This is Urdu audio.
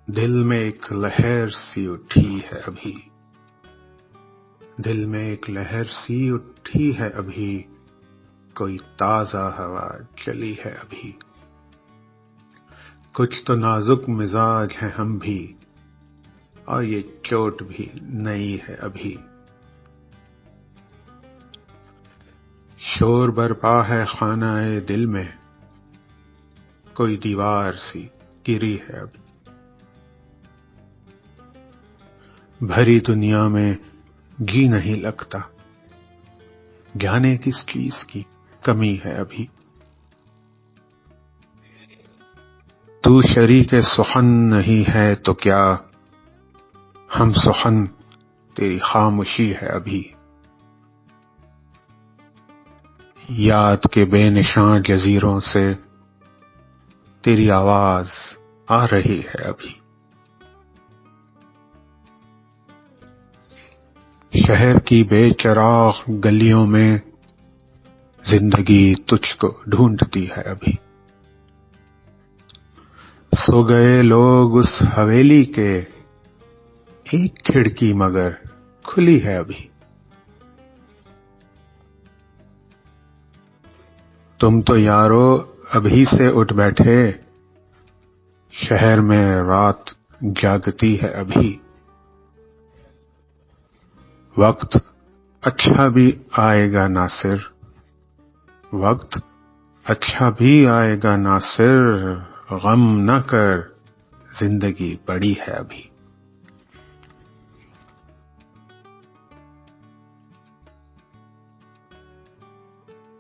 دل میں ایک لہر سی اٹھی ہے ابھی، دل میں ایک لہر سی اٹھی ہے ابھی، کوئی تازہ ہوا چلی ہے ابھی۔ کچھ تو نازک مزاج ہیں ہم بھی، اور یہ چوٹ بھی نئی ہے ابھی۔ شور برپا ہے خانہ دل میں، کوئی دیوار سی گری ہے ابھی۔ بھری دنیا میں جی نہیں لگتا، جانے کس چیز کی کمی ہے ابھی۔ تو شریک سخن نہیں ہے تو کیا، ہم سخن تیری خاموشی ہے ابھی۔ یاد کے بے نشان جزیروں سے تیری آواز آ رہی ہے ابھی۔ شہر کی بے چراغ گلیوں میں زندگی تجھ کو ڈھونڈتی ہے ابھی۔ سو گئے لوگ اس حویلی کے، ایک کھڑکی مگر کھلی ہے ابھی۔ تم تو یارو ابھی سے اٹھ بیٹھے، شہر میں رات جاگتی ہے ابھی۔ وقت اچھا بھی آئے گا ناصر، وقت اچھا بھی آئے گا ناصر، غم نہ کر زندگی بڑی ہے ابھی۔